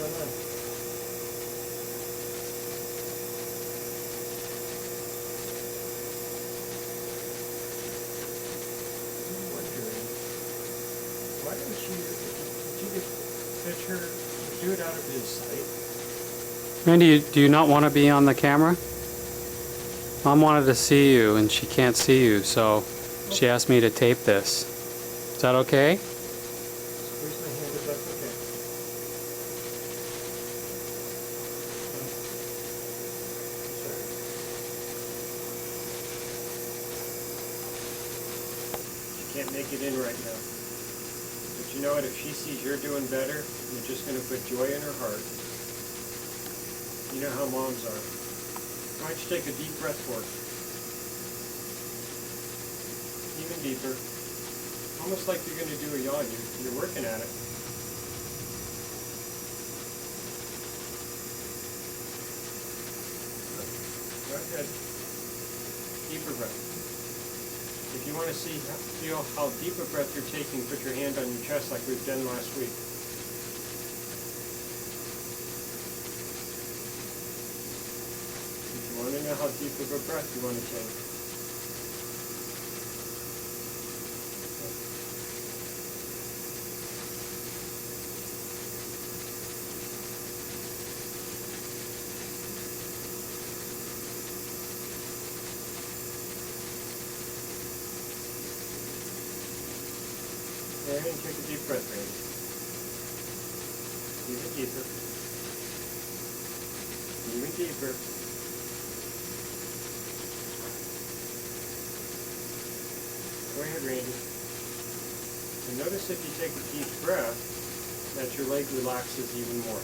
going on? I'm wondering, why don't you, if you could fetch her, do it out of his sight? Randy, do you not want to be on the camera? Mom wanted to see you and she can't see you, so she asked me to tape this. Is that okay? Squeeze my hand, is that okay? Sorry. She can't make it in right now. But you know what, if she sees you're doing better, you're just going to put joy in her heart. You know how moms are. Why don't you take a deep breath for it? Even deeper. Almost like you're going to do a yawn. You're working at it. Go ahead. Deeper breath. If you want to feel how deep a breath you're taking, put your hand on your chest like we've done last week. If you want to know how deep of a breath you want to take. And take a deep breath, Randy. Even deeper. Even deeper. Go ahead, Randy. And notice if you take a deep breath, that your leg relaxes even more.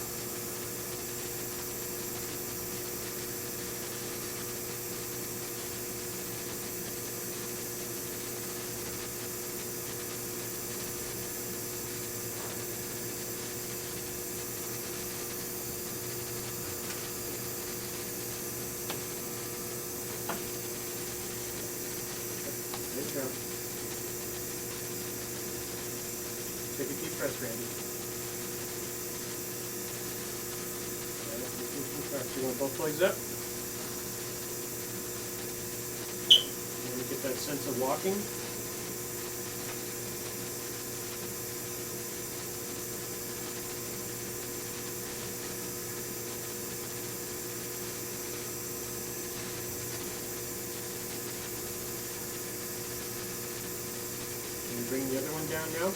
Good job. Take a deep breath, Randy. You want both legs up? You want to get that sense of walking? Can you bring the other one down now?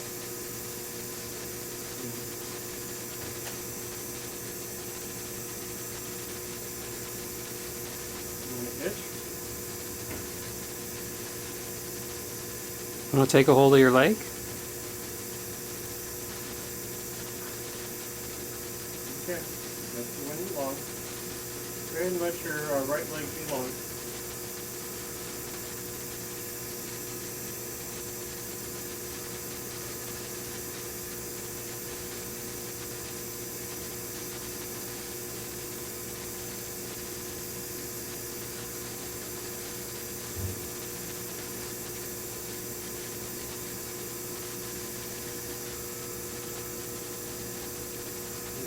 Itch. Want to take a hold of your leg? Okay, let the wind long. Go ahead and let your right leg be long.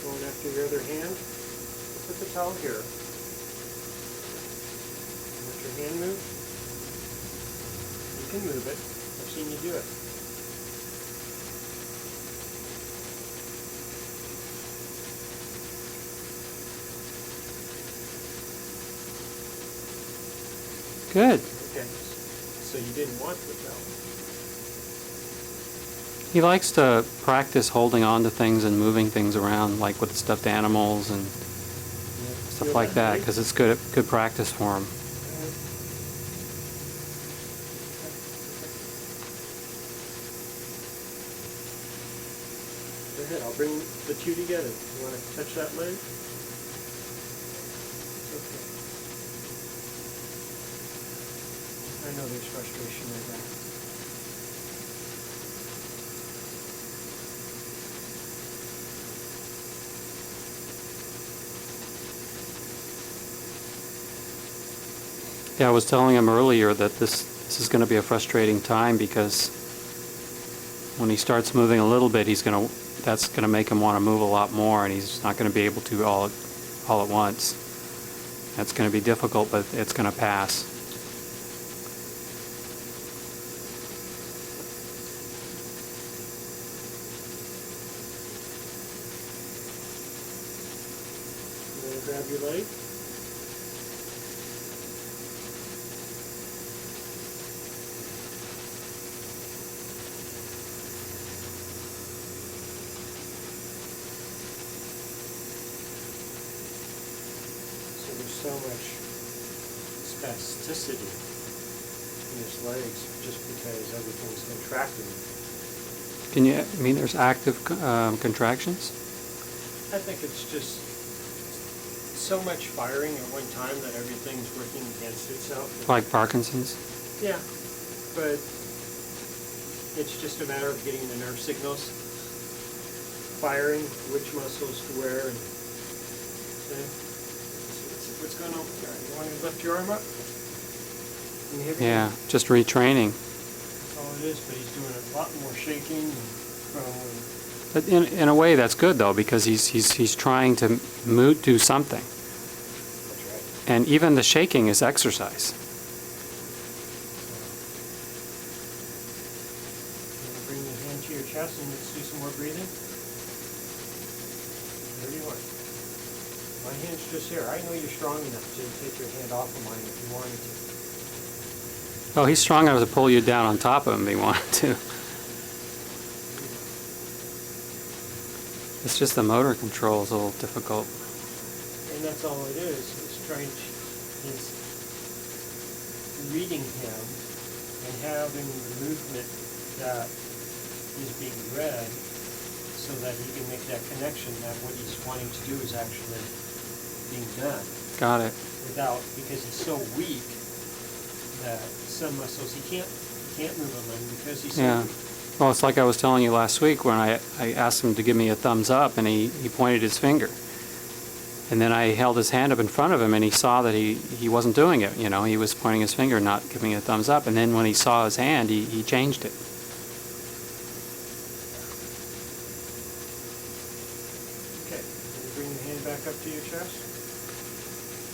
Going after your other hand, put the towel here. Let your hand move. You can move it. I've seen you do it. Good. Okay. So you didn't want the towel. He likes to practice holding on to things and moving things around, like with stuffed animals and stuff Feel like that, leg? because it's good practice for him. Go ahead, I'll bring the two together. You want to touch that leg? Okay. I know there's frustration right there. Yeah, I was telling him earlier that this is going to be a frustrating time because when he starts moving a little bit, he's going to that's going to make him want to move a lot more, and he's not going to be able to all at once. That's going to be difficult, but it's going to pass. You want to grab your leg? So there's so much spasticity in his legs just because everything's contracting. Can you, I mean, there's active contractions? I think it's just so much firing at one time that everything's working against itself. Like Parkinson's? Yeah, but it's just a matter of getting the nerve signals firing, which muscles to where, and see? What's going on? You want to lift your arm up? Can you hear me? Yeah, just retraining. That's all it is, but he's doing a lot more shaking from. But in a way, that's good though, because he's trying to do something. That's right. And even the shaking is exercise. You want to bring your hand to your chest and let's do some more breathing? Where do you want? My hand's just here. I know you're strong enough to take your hand off of mine if you wanted to. Oh, he's strong enough to pull you down on top of him if he wanted to. It's just the motor control is a little difficult. And that's all it is. It's trying to, is reading him and having the movement that is being read so that he can make that connection that what he's wanting to do is actually being done. Got it. Without, because he's so weak that some muscles, he can't move a limb because he's so Yeah. weak. Well, it's like I was telling you last week when I asked him to give me a thumbs up, and he pointed his finger. And then I held his hand up in front of him, and he saw that he wasn't doing it. You know, he was pointing his finger, not giving a thumbs up. And then when he saw his hand, he changed it. Okay, can you bring your hand back up to your chest?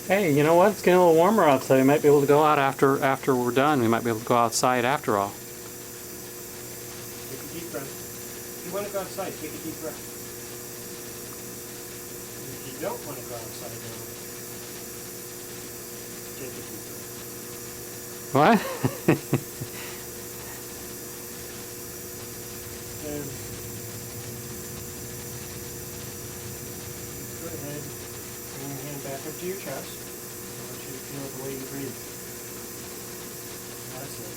Hey, you know what? It's getting a little warmer outside. We might be able to go out after we're done. We might be able to go outside after all. Take a deep breath. If you want to go outside, take a deep breath. If you don't want to go outside now, take a deep breath. What? And go ahead, bring your hand back up to your chest. I want you to feel the way you breathe. That's it.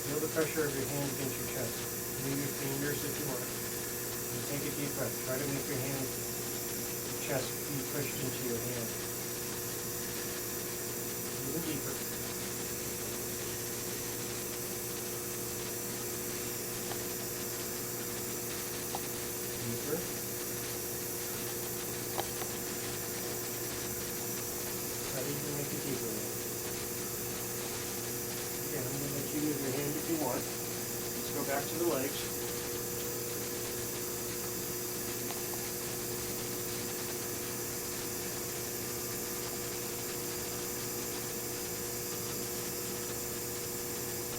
Feel the pressure of your hand against your chest. Move your fingers if you want. And take a deep breath. Try to make your hand, your chest be pushed into your hand. Even deeper. Deeper. Try to even make it deeper now. Okay, I'm going to let you move your hand if you want. Let's go back to the legs.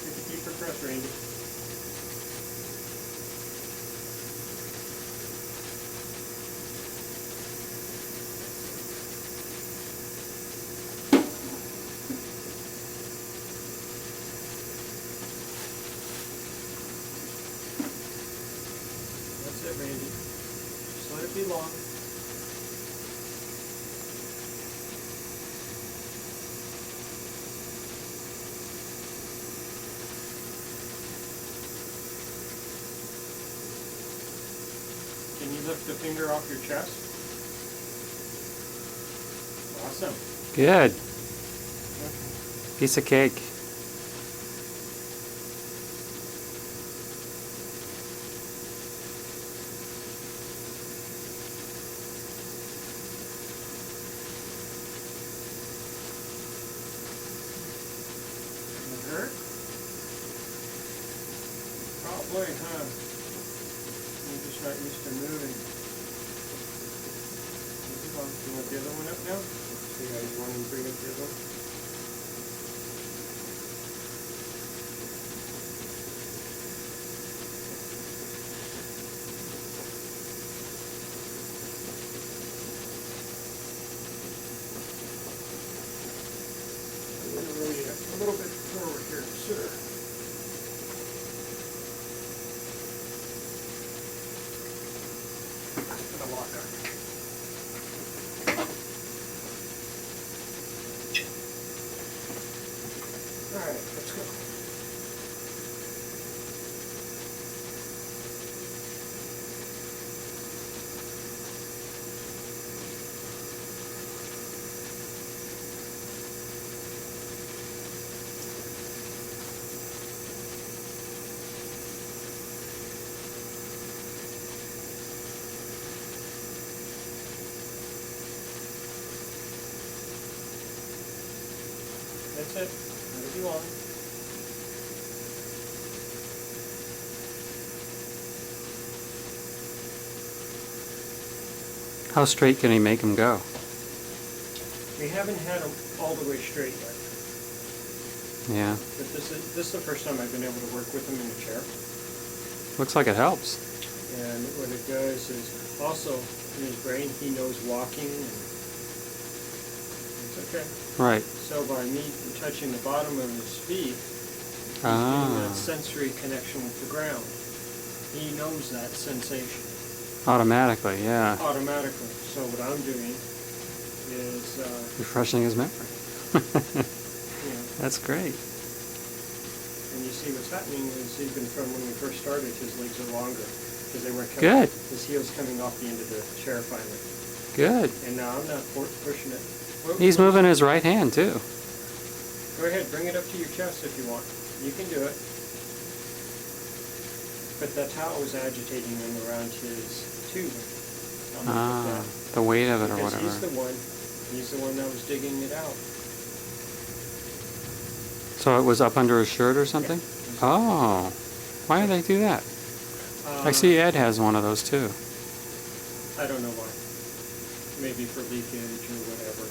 Take a deeper breath, Randy. That's it, Randy. Just let it be long. Can you lift a finger off your chest? Awesome. Good. Okay. Piece of cake. Does it hurt? Probably, huh? not used to moving. You want the other one up now? So yeah, you want to bring up the other one? I'm going to roll you a little bit forward here, sir. Put a lock on. All right, let's go. That's it. Whatever you want. How straight can he make him go? We haven't had them all the way straight yet, Yeah. but this is the first time I've been able to work with him in a chair. Looks like it helps. And what it does is also in his brain he knows walking and it's okay. Right. So by me touching the bottom of his feet, he's getting Ah. that sensory connection with the ground. He knows that sensation Automatically, yeah. automatically. So what I'm doing is, Refreshing his memory. you know, That's great. and you see what's happening is even from when we first started, his legs are longer because they weren't coming. Good. His heels coming off the end of the chair finally. Good. And now I'm not pushing it. He's moving his right hand too. Go ahead, bring it up to your chest if you want. You can do it. But that's how it was agitating him around his tube. I'm gonna put Ah, that. the weight of it or Because whatever. he's the one that was digging it out. So it was up under his shirt or something? Yeah. Oh, why do they do that? I see Ed has one of those too. I don't know why. Maybe for leakage or whatever.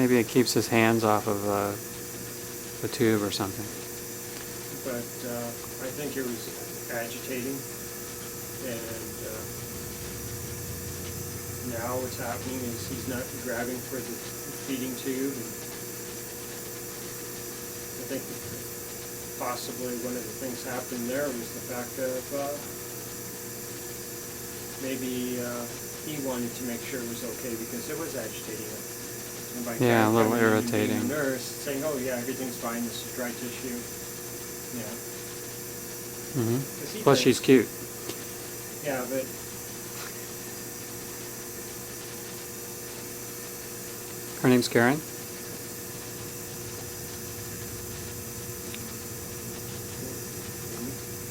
Maybe it keeps his hands off of the tube or something. But I think it was agitating. And now what's happening is he's not grabbing for the feeding tube. And I think possibly one of the things happened there was the fact of maybe he wanted to make sure it was okay because it was agitating him. And by Yeah, a little coming in and irritating. being a nurse saying, "Oh yeah, everything's fine. This is dry tissue." Yeah. Hmm. 'Cause he Plus, thinks- she's cute. Yeah, but Her name's Karen.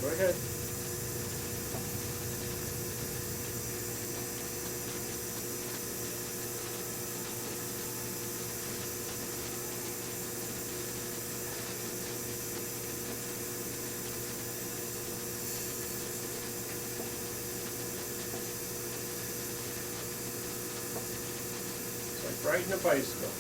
go ahead. It's like riding a bicycle.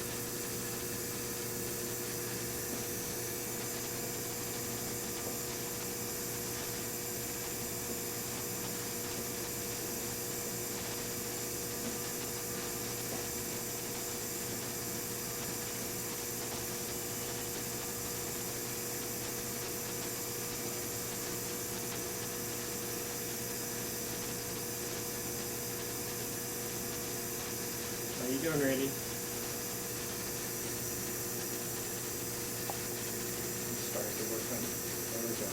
How you doing, Randy? It's starting to work on it. There we go.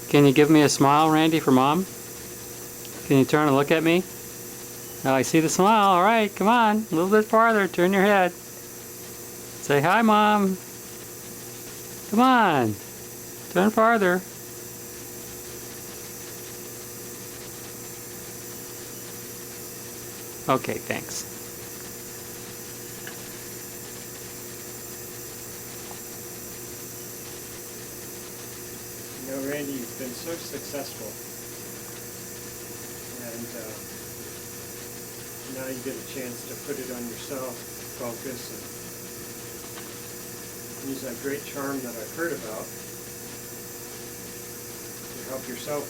Can you give me a smile, Randy, for Mom? Can you turn and look at me? Oh, I see the smile. All right, come on. A little bit farther. Turn your head. Say hi, Mom. Come on. Turn farther. Okay, thanks. You know, Randy, you've been so successful, and now you get a chance to put it on yourself, focus, and use that great charm that I've heard about to help yourself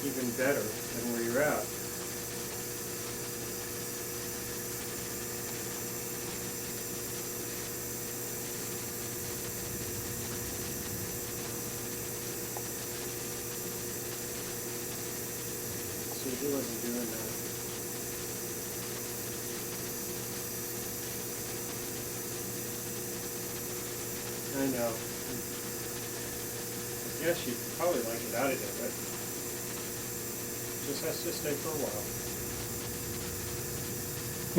even better than where you're at. See, he wasn't doing that. I know. I guess you'd probably like it out of there, but just has to stay for a while.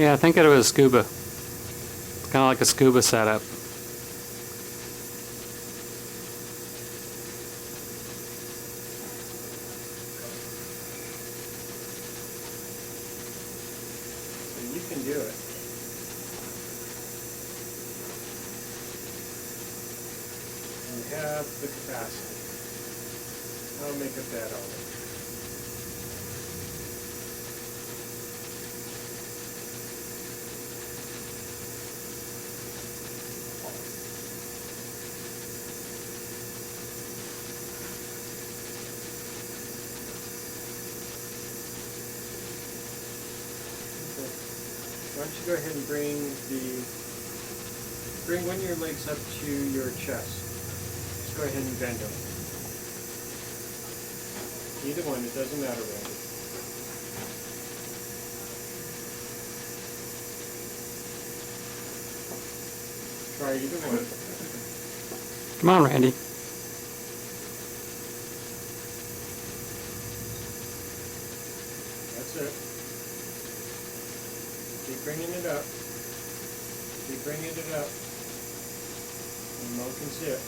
Yeah, think of it as scuba. It's kind of like a scuba setup. So you can do it. You have the capacity. I'll make a bet on it. Okay. Why don't you go ahead and bring one of your legs up to your chest. Just go ahead and bend them. Either one, it doesn't matter, Randy. Try either one. Come on, Randy. That's it. Keep bringing it up. Keep bringing it up. And Mo can see it.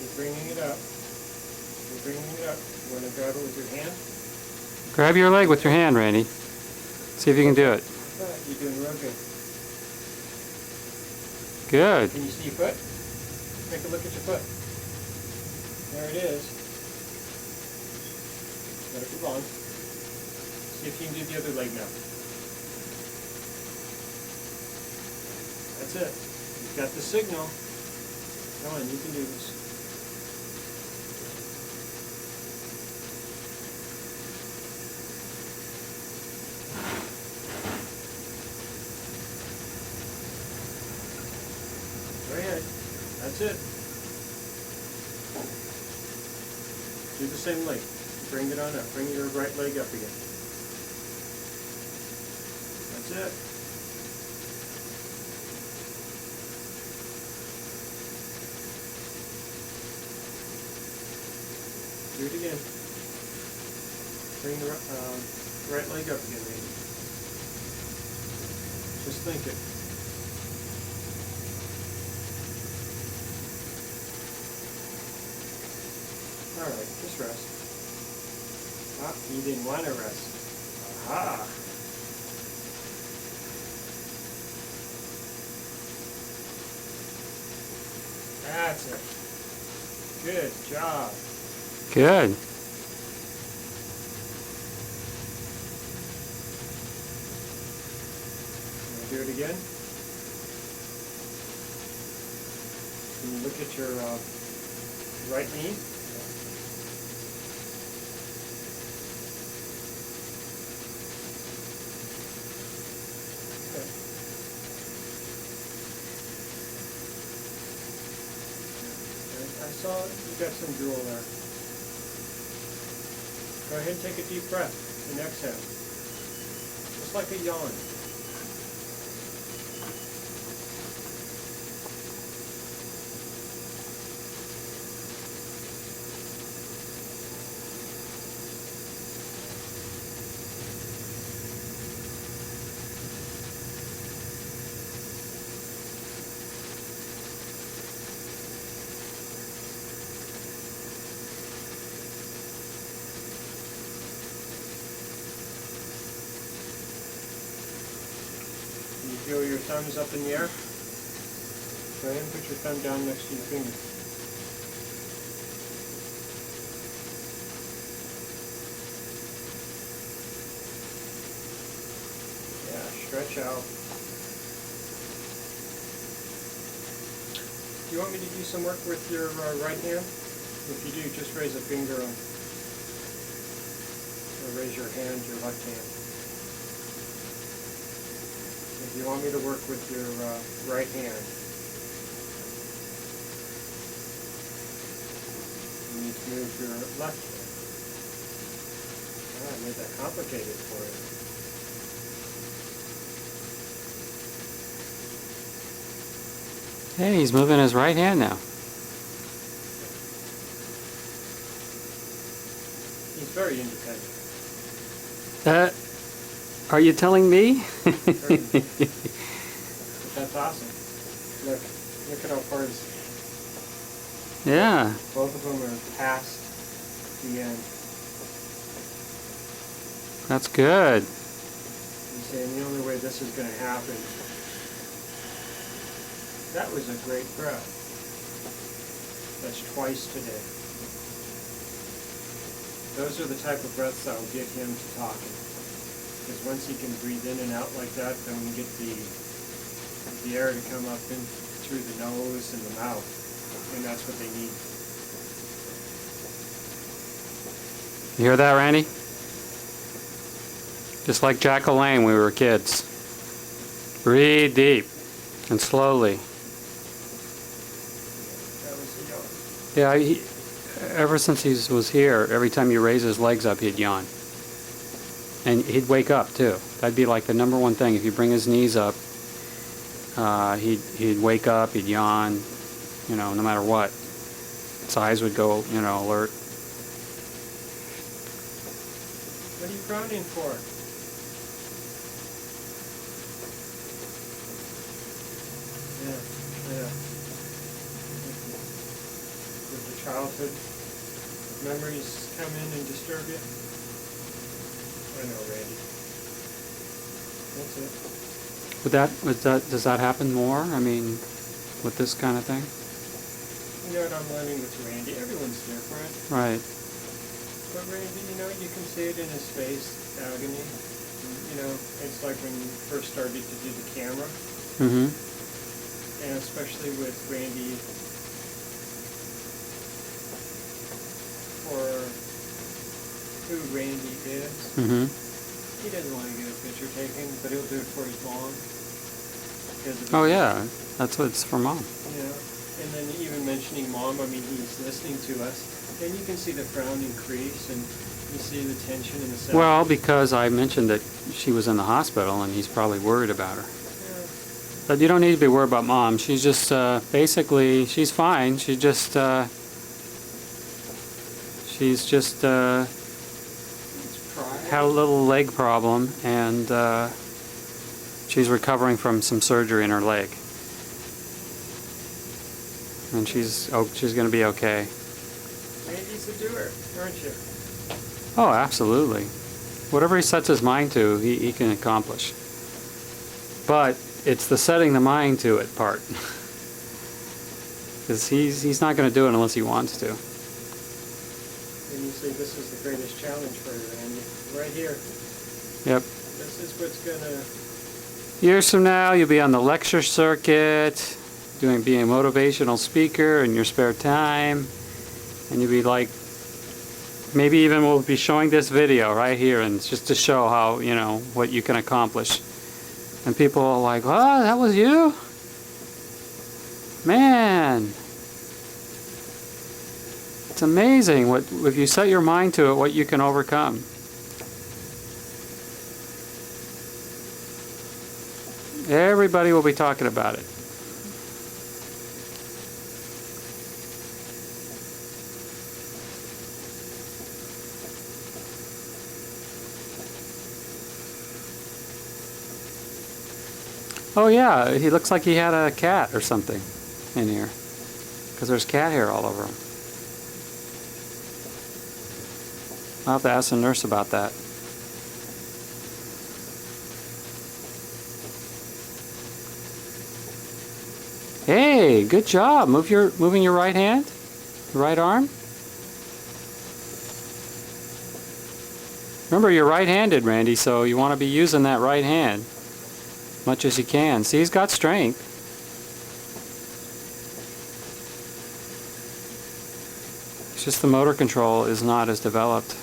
Keep bringing it up. Keep bringing it up. You want to grab it with your hand? Grab your leg with your hand, Randy. See if you can do it. You're doing real good. Good. Can you see your foot? Take a look at your foot. There it is. Let it belong. See if you can do the other leg now. That's it. You've got the signal. Come on, you can do this. Go ahead. That's it. Do the same leg. Bring it on up. Bring your right leg up again. That's it. Do it again. Bring the right leg up again, Randy. Just think it. Alright, just rest. Ah, you didn't want to rest. Aha! That's it. Good job. Good. Want to do it again? Can you look at your right knee? Good. I saw you got some drool there. Go ahead and take a deep breath and exhale. Just like a yawn. You feel your thumbs up in the air? Go ahead and put your thumb down next to your finger. Watch out. Do you want me to do some work with your right hand? If you do, just raise a finger or raise your hand, your left hand. If you want me to work with your right hand, you need to move your left hand. I made that complicated for you. Hey, he's moving his right hand now. He's very independent. Are you telling me? But that's awesome. Look at how far his, Yeah. both of them are past the end. That's good. He's saying the only way this is going to happen. That was a great breath. That's twice today. Those are the type of breaths that will get him to talking. Because once he can breathe in and out like that, then we get the air to come up in through the nose and the mouth. And that's what they need. You hear that, Randy? Just like Jack LaLanne when we were kids. Breathe deep and slowly. That was the yellow. Yeah, ever since he was here, every time you raise his legs up, he'd yawn. And he'd wake up, too. That'd be like the number one thing. If you bring his knees up, he'd wake up, he'd yawn, you know, no matter what. His eyes would go, you know, alert. What are you frowning for? Yeah. Did the childhood memories come in and disturb you? I know, Randy. That's it. Does that happen more? I mean, with this kind of thing? You know what I'm learning with Randy? Everyone's different. Right. But Randy, you know, you can see it in his face, agony. You know, it's like when you first started to do the camera. Mm-hmm. And especially with Randy, for who Randy is, Mm-hmm. he doesn't want to get a picture taken, but he'll do it for his mom. Oh, yeah. That's what it's for Mom. You know, and then even mentioning Mom, I mean, he's listening to us, and you can see the frown increase, and you see the tension in the sadness. Well, because I mentioned that she was in the hospital, and he's probably worried about her. Yeah. But you don't need to be worried about Mom. She's just, basically, she's fine. She just, It's pride. had a little leg problem, and she's recovering from some surgery in her leg. And she's going to be okay. Randy's a doer, aren't you? Oh, absolutely. Whatever he sets his mind to, he can accomplish. But it's the setting the mind to it part. Because he's not going to do it unless he wants to. And you say this is the greatest challenge for you, Randy. Right here. Yep. This is what's gonna. Years from now, you'll be on the lecture circuit, being a motivational speaker in your spare time, and you'll be like, maybe even we'll be showing this video right here, and just to show how, you know, what you can accomplish. And people are like, "Oh, that was you? Man, it's amazing what if you set your mind to it, what you can overcome." Everybody will be talking about it. Oh yeah, he looks like he had a cat or something in here, because there's cat hair all over him. I'll have to ask the nurse about that. Hey, good job. Moving your right hand, right arm. Remember, you're right-handed, Randy, so you want to be using that right hand. much as you can. See, he's got strength. It's just the motor control is not as developed.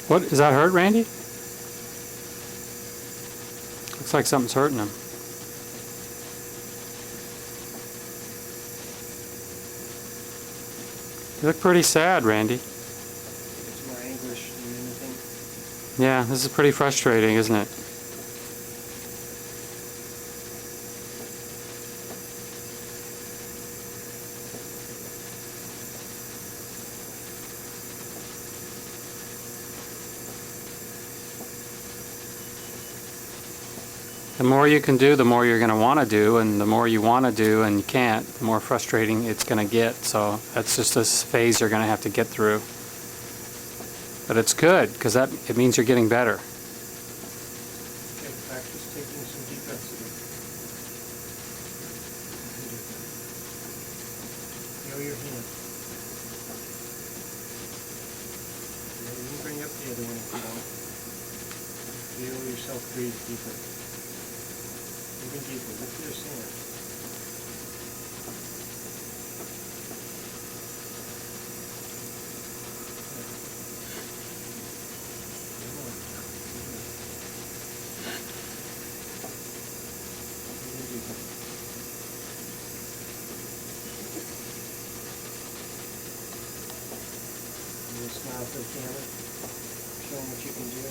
What, is that hurt, Randy? Looks like something's hurting him. You look pretty sad, Randy. Is my anguish doing anything? Yeah, this is pretty frustrating, isn't it? The more you can do, the more you're going to want to do, and the more you want to do and you can't, the more frustrating it's going to get. So that's just this phase you're going to have to get through. But it's good, because it means you're getting better. Okay, practice taking some deep breaths again. Feel your hand. You can bring up the other one if you want. Feel yourself breathe deeper. Even deeper. Lift your sand. Come on. Even deeper. And you smile for the camera. Show them what you can do.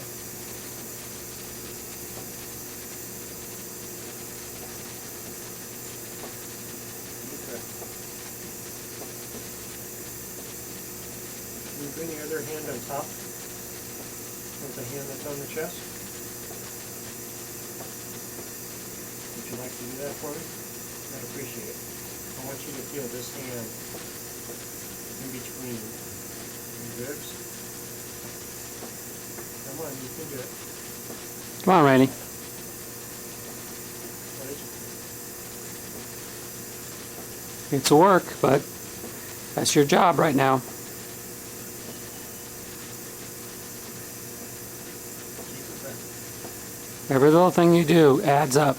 Can you bring your other hand on top of the hand that's on the chest? Would you like to do that for me? I'd appreciate it. I want you to feel this hand in between your ribs. Come on, you can do it. Come on, Randy. What is it? It's work, but that's your job right now. Deep breath. Every little thing you do adds up.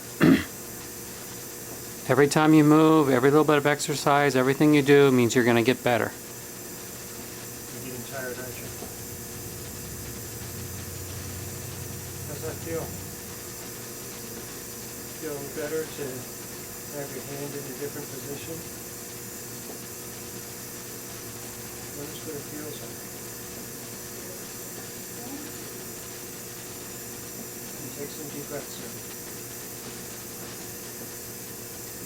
Every time you move, every little bit of exercise, everything you do means you're going to get better. You're getting tired, aren't you? How's that feel? Feeling better to have your hand in a different position? Notice what it feels like. And take some deep breaths in.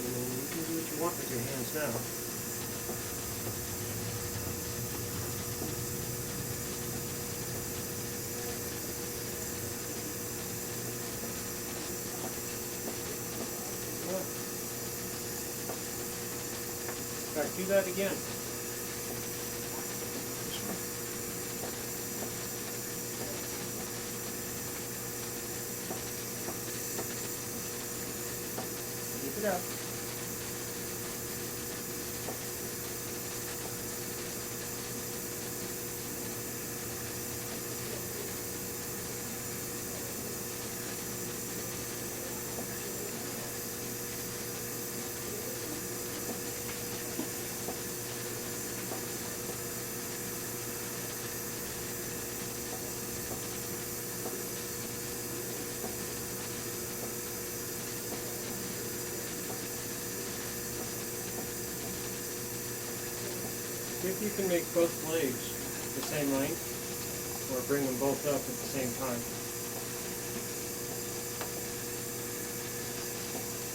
And then you can do what you want with your hands now. In fact, do that again. Keep it up. See if you can make both legs the same length, or bring them both up at the same time.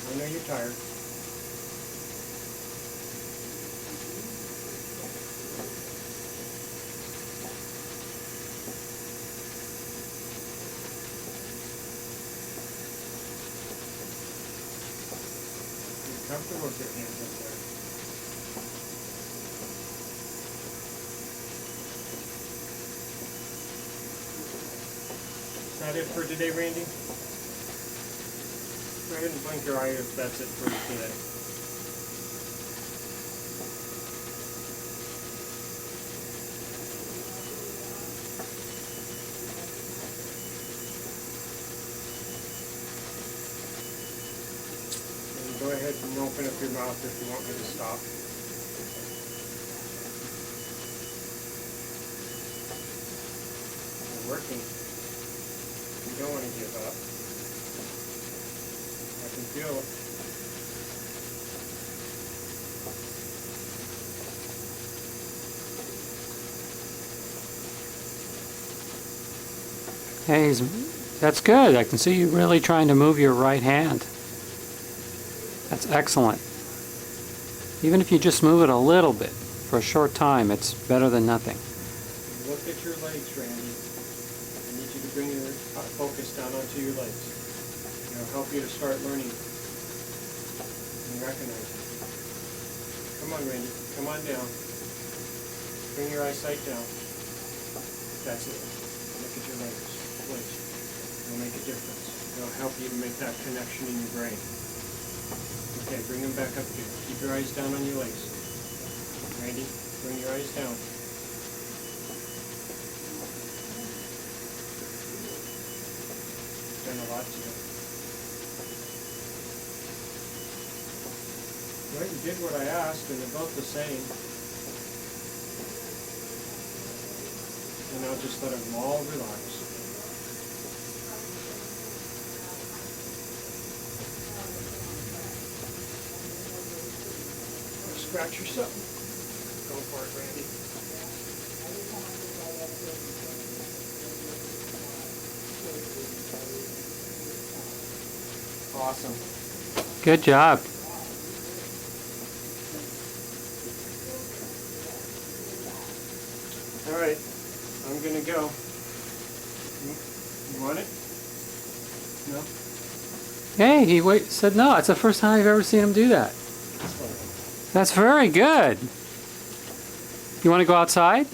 I know you're tired. You're comfortable with your hands up there. Is that it for today, Randy? Go ahead and blink your eye if that's it for today. And go ahead and open up your mouth if you want me to stop. You're working. You don't want to give up. I can feel it. Hey, that's good. I can see you really trying to move your right hand. That's excellent. Even if you just move it a little bit for a short time, it's better than nothing. Look at your legs, Randy. I need you to bring your focus down onto your legs. It'll help you to start learning and recognizing. Come on, Randy. Come on down. Bring your eyesight down. That's it. Look at your legs. It'll make a difference. It'll help you to make that connection in your brain. Okay, bring them back up here. Keep your eyes down on your legs. Randy, bring your eyes down. Done a lot today. Well, you did what I asked, and they're both the same. And I'll just let them all relax. Scratch yourself. Go for it, Randy. Awesome. Good job. All right, I'm gonna go. You want it? No? Hey, he said no. It's the first time I've ever seen him do that. That's very good. You want to go outside?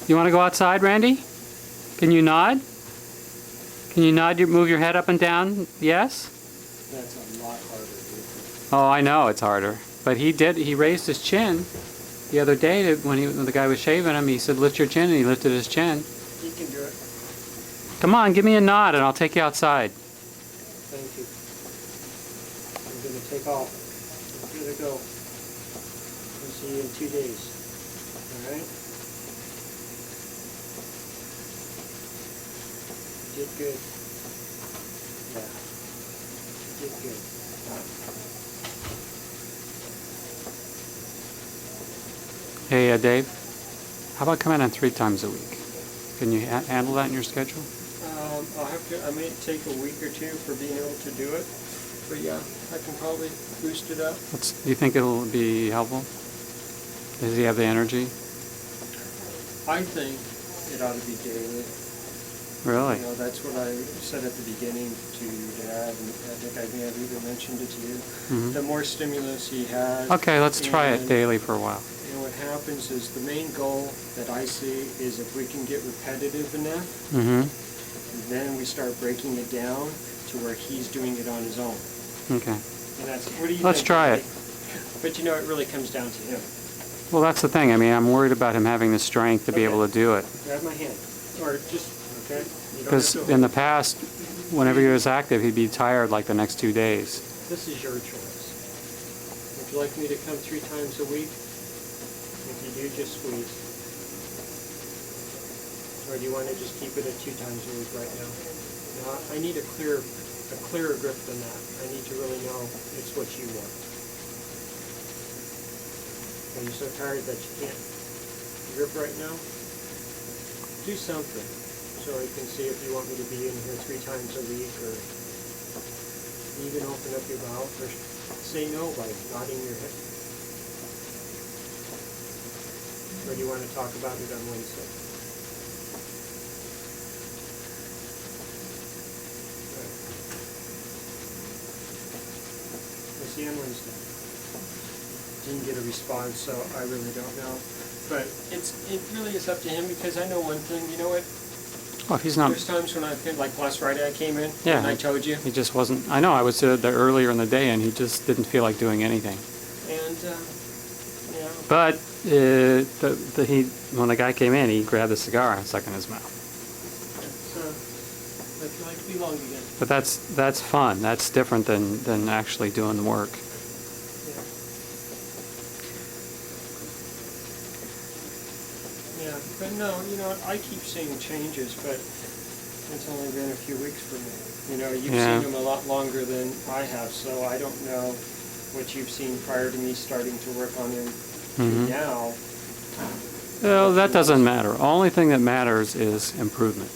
You want to go outside, Randy? Can you nod? Can you nod? Move your head up and down? Yes? That's a lot harder, dude. Oh, I know it's harder. But he did. He raised his chin the other day when the guy was shaving him. He said, "Lift your chin," and he lifted his chin. He can do it. Come on, give me a nod, and I'll take you outside. Thank you. I'm going to take off. I'm going to go. I'll see you in 2 days. All right? You did good. Yeah. You did good. Hey, Dave, how about coming in 3 times a week? Can you handle that in your schedule? I'll have to, I may take a week or two for being able to do it. But yeah, I can probably boost it up. Do you think it'll be helpful? Does he have the energy? I think it ought to be daily. Really? You know, that's what I said at the beginning to Dad, and I think I may have even mentioned it to you. Mm-hmm. The more stimulus he has. Okay, let's try it daily for a while. And what happens is the main goal that I see is if we can get repetitive enough, Mm-hmm. then we start breaking it down to where he's doing it on his own. Okay. And that's, what do you Let's think, try Randy? it. But you know, it really comes down to him. Well, that's the thing. I mean, I'm worried about him having the strength to be able to do it. Grab my hand. Or just, okay? You don't Because have to- in the past, whenever he was active, he'd be tired like the next 2 days. This is your choice. Would you like me to come 3 times a week? If you do, just squeeze. Or do you want to just keep it at 2 times a week right now? No, I need a clearer grip than that. I need to really know it's what you want. Are you so tired that you can't grip right now? Do something so I can see if you want me to be in here 3 times a week, or even open up your mouth, or say no by nodding your head. Or do you want to talk about it on Wednesday? Right. We'll see you on Wednesday. Didn't get a response, so I really don't know. But it really is up to him, because I know one thing, you know what? Well, if he's not, There's times when I've been, like last Friday I came in, Yeah. and I told you, he just wasn't, I know, I was there earlier in the day and he just didn't feel like doing anything. and, yeah. But when the guy came in, he grabbed the cigar and stuck it in his mouth. I feel like we belong again. But that's fun. That's different than actually doing the work. Yeah, but no, you know, I keep seeing changes, but it's only been a few weeks for me. You know, you've Yeah. seen them a lot longer than I have, so I don't know what you've seen prior to me starting to work on him Mhm. now. Well, that doesn't matter. Only thing that matters is improvement.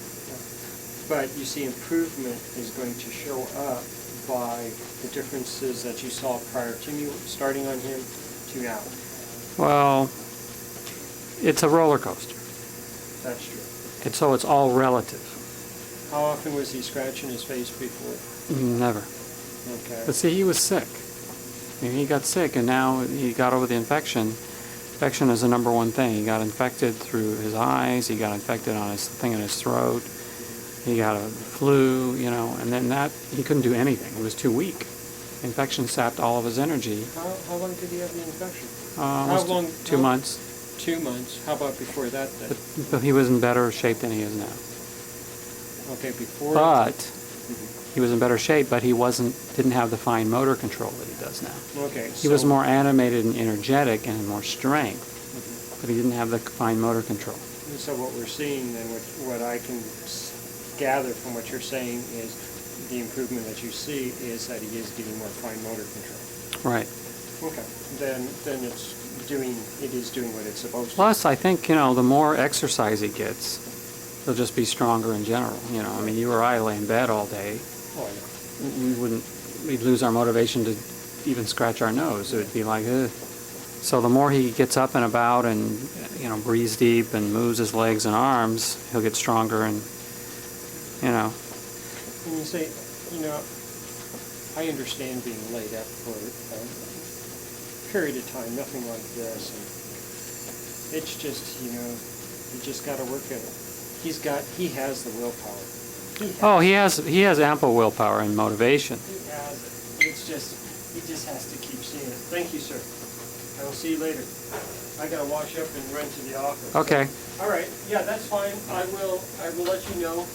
But you see, improvement is going to show up by the differences that you saw prior to me starting on him to now. Well, it's a roller coaster. That's true. So it's all relative. How often was he scratching his face before? Never. Okay. But see, he was sick. I mean, he got sick, and now he got over the infection. Infection is the number one thing. He got infected through his eyes. He got infected on his thing in his throat. He got a flu, you know, and then he couldn't do anything. He was too weak. Infection sapped all of his energy. How long did he have the infection? Almost How long? 2 months. 2 months. How about before that then? But he was in better shape than he is now. Okay, before. But Mhm. he was in better shape, but he didn't have the fine motor control that he does now. Okay. He was more animated and energetic and had more strength, Mhm. but he didn't have the fine motor control. And so what we're seeing then, what I can gather from what you're saying is the improvement that you see is that he is getting more fine motor control. Right. Okay. Then it is doing what it's supposed to. Plus, I think, you know, the more exercise he gets, he'll just be stronger in general. You know, I mean, you or I lay in bed all day, Oh, I know. we'd lose our motivation to even scratch our nose. It would be like, ugh. So the more he gets up and about and, you know, breathes deep and moves his legs and arms, he'll get stronger and, you know. And you say, you know, I understand being laid up for a period of time, nothing like this. And it's just, you know, you just got to work at it. He has the willpower. Oh, he has ample willpower and motivation. He has it. He just has to keep seeing it. Thank you, sir. I will see you later. I got to wash up and run to the office. Okay. So, all right. Yeah, that's fine. I will let you know.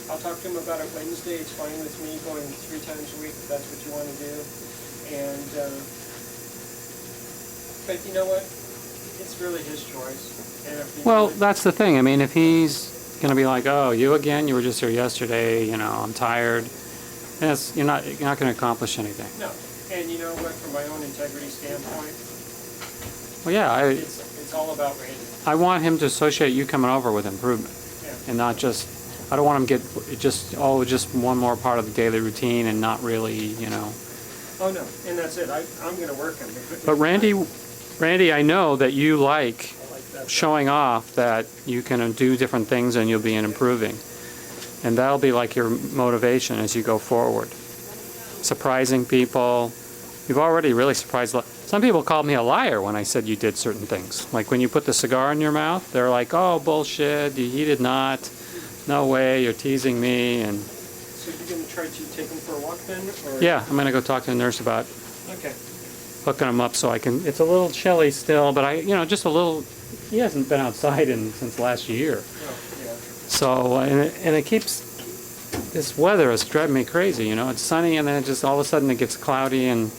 I'll talk to him about it Wednesday. It's fine with me going 3 times a week if that's what you want to do. And but you know what? It's really his choice. And if he Well, really- that's the thing. I mean, if he's going to be like, oh, you again? You were just here yesterday. You know, I'm tired. You're not going to accomplish anything. No. And you know what? From my own integrity standpoint, Well, yeah, it's all about Randy. I want him to associate you coming over with improvement, Yeah. and not just. I don't want him to get just one more part of the daily routine and not really, you know. Oh no, and that's it. I'm going to work him. But Randy, I know that you like I like that. showing off that you can do different things and you'll be improving. And that'll be like your motivation as you go forward. Surprising people. You've already really surprised. Some people called me a liar when I said you did certain things. Like when you put the cigar in your mouth, they're like, oh, bullshit, he did not. No way, you're teasing me. And So you're going to try to take him for a walk then? Or? yeah, I'm going to go talk to the nurse about Okay. hooking him up so I can. It's a little chilly still, but just a little. He hasn't been outside since last year. Oh, yeah. So, and it keeps, this weather is driving me crazy, you know. It's sunny and then it just all of a sudden it gets cloudy and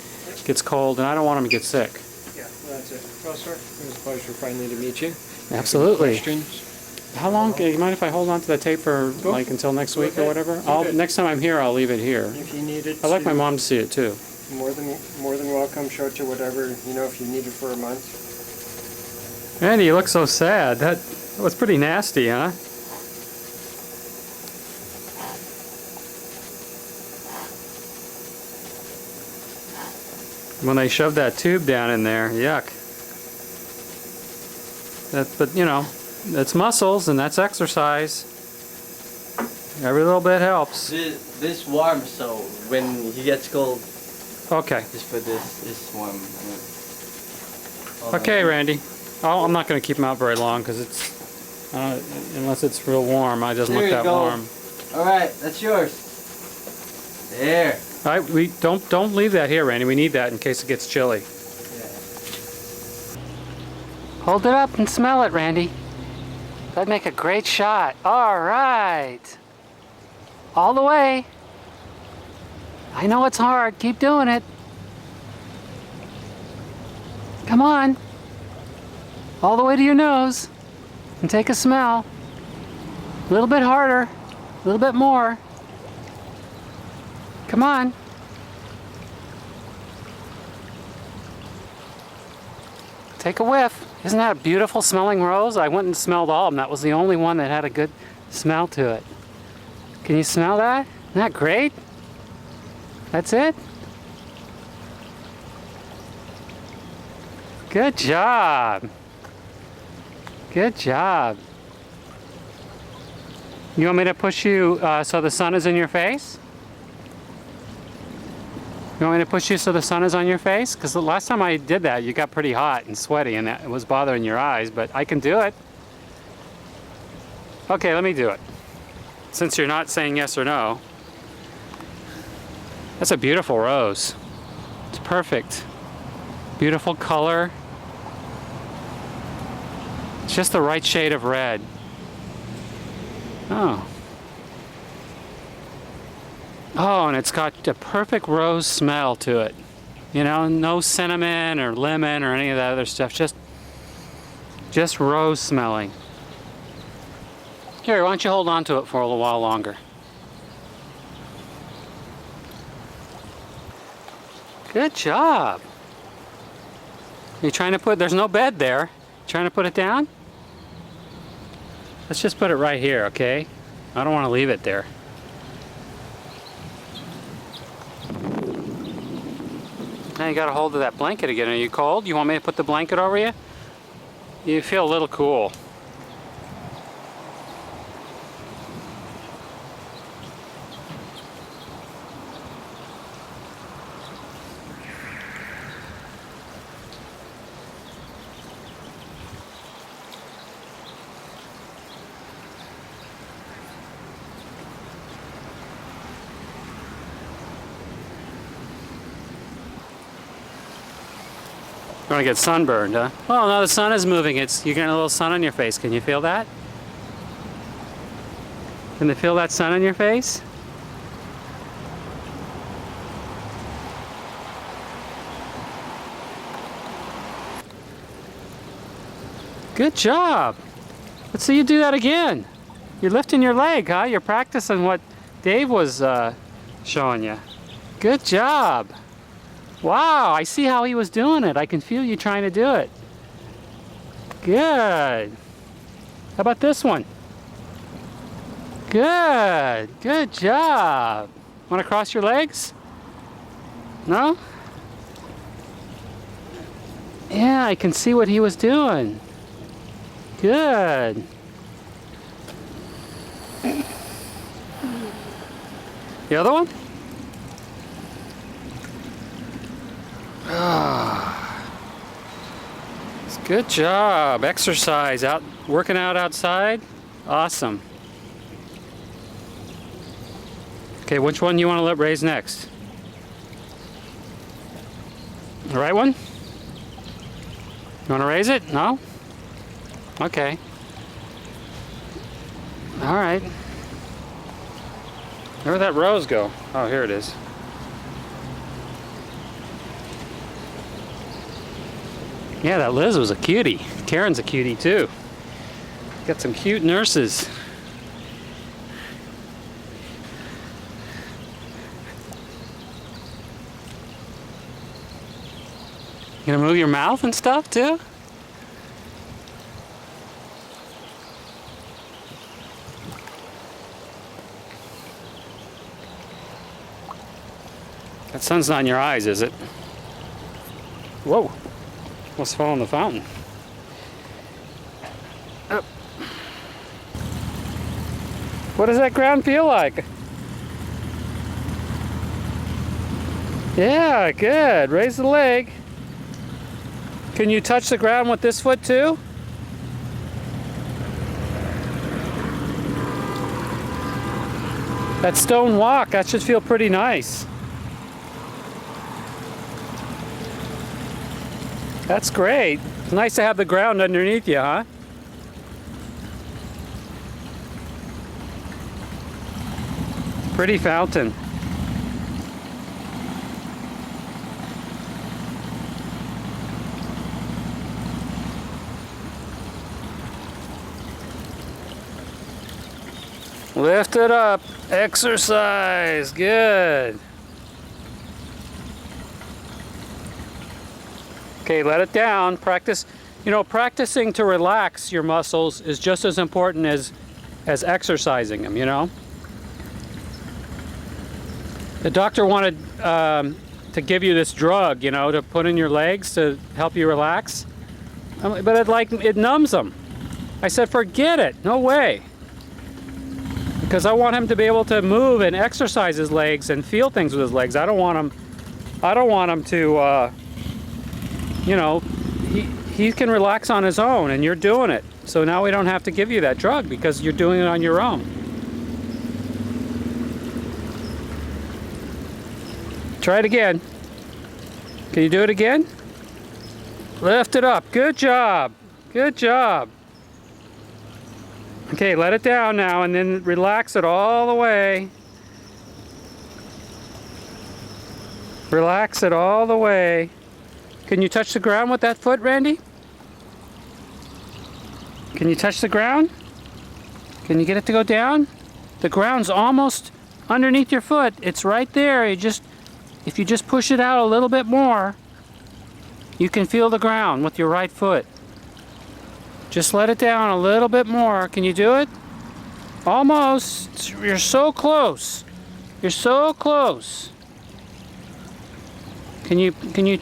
gets cold, and I don't want him to get sick. Yeah, well, that's it. Well, sir, it was a pleasure finally to meet you. Absolutely. Questions? How long, do you mind if I hold on to the tape for Go. like until next Go week or ahead. whatever? You're good. Next time I'm here, I'll leave it here. If you need it I'd like to- my mom to see it too. More than welcome. Show it to whatever, you know, if you need it for a month. Randy, you look so sad. That was pretty nasty, huh? When they shoved that tube down in there, yuck. But you know, it's muscles and that's exercise. Every little bit helps. This warm, so when he gets cold, Okay. just put this warm. Okay, Randy. I'm not going to keep them out very long because it's unless it's real warm. It doesn't There look you that go. warm. All right, that's yours. There. All right, we don't leave that here, Randy. We need that in case it gets chilly. Yeah. Hold it up and smell it, Randy. That'd make a great shot. All right. All the way. I know it's hard. Keep doing it. Come on. All the way to your nose. And take a smell. A little bit harder. A little bit more. Come on. Take a whiff. Isn't that a beautiful smelling rose? I went and smelled all of them. That was the only one that had a good smell to it. Can you smell that? Isn't that great? That's it? Good job. Good job. You want me to push you so the sun is in your face? You want me to push you so the sun is on your face? Because the last time I did that, you got pretty hot and sweaty and it was bothering your eyes, but I can do it. Okay, let me do it. Since you're not saying yes or no. That's a beautiful rose. It's perfect. Beautiful color. It's just the right shade of red. Oh. Oh, and it's got a perfect rose smell to it. You know, no cinnamon or lemon or any of that other stuff. Just rose smelling. Here, why don't you hold on to it for a little while longer? Good job. You trying to put, there's no bed there. Trying to put it down? Let's just put it right here, okay? I don't want to leave it there. Now you got a hold of that blanket again. Are you cold? You want me to put the blanket over you? You feel a little cool. You want to get sunburned, huh? Well, now the sun is moving. You're getting a little sun on your face. Can you feel that? Can you feel that sun on your face? Good job. Let's see you do that again. You're lifting your leg, huh? You're practicing what Dave was showing you. Good job. Wow, I see how he was doing it. I can feel you trying to do it. Good. How about this one? Good. Good job. Want to cross your legs? No? Yeah, I can see what he was doing. Good. The other one? It's good job. Exercise out, working out outside. Awesome. Okay, which one do you want to let raise next? The right one? You want to raise it? No? Okay. All right. Where did that rose go? Oh, here it is. Yeah, that Liz was a cutie. Karen's a cutie too. Got some cute nurses. You gonna move your mouth and stuff too? That sun's not in your eyes, is it? Whoa. Almost fell in the fountain. Up. What does that ground feel like? Yeah, good. Raise the leg. Can you touch the ground with this foot too? That stone walk, that should feel pretty nice. That's great. It's nice to have the ground underneath you, huh? Pretty fountain. Lift it up. Exercise. Good. Okay, let it down. Practice. You know, practicing to relax your muscles is just as important as exercising them, you know? The doctor wanted to give you this drug, you know, to put in your legs to help you relax. But it numbs them. I said, forget it. No way. Because I want him to be able to move and exercise his legs and feel things with his legs. I don't want him to, you know, he can relax on his own, and you're doing it. So now we don't have to give you that drug because you're doing it on your own. Try it again. Can you do it again? Lift it up. Good job. Good job. Okay, let it down now and then relax it all the way. Relax it all the way. Can you touch the ground with that foot, Randy? Can you touch the ground? Can you get it to go down? The ground's almost underneath your foot. It's right there. If you just push it out a little bit more, you can feel the ground with your right foot. Just let it down a little bit more. Can you do it? Almost. You're so close. You're so close. Can you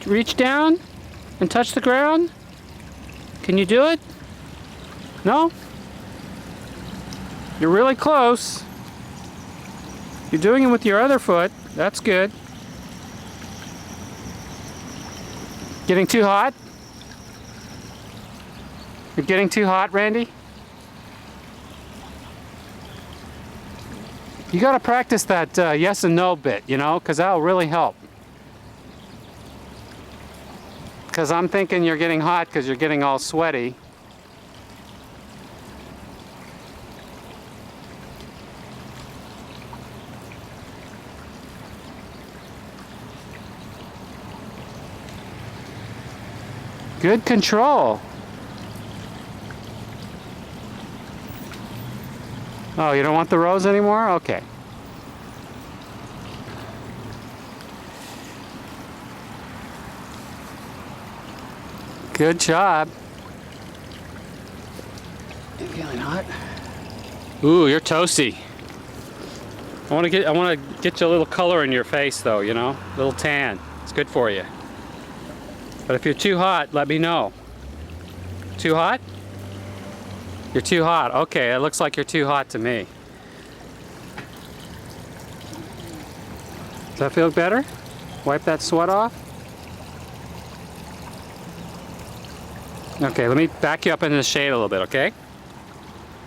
reach down and touch the ground? Can you do it? No? You're really close. You're doing it with your other foot. That's good. Getting too hot? You're getting too hot, Randy? You got to practice that yes and no bit, you know, because that'll really help. Because I'm thinking you're getting hot because you're getting all sweaty. Good control. Oh, you don't want the rose anymore? Okay. Good job. You feeling hot? Ooh, you're toasty. I want to get you a little color in your face though, you know? A little tan. It's good for you. But if you're too hot, let me know. Too hot? You're too hot. Okay, it looks like you're too hot to me. Does that feel better? Wipe that sweat off. Okay, let me back you up into the shade a little bit, okay?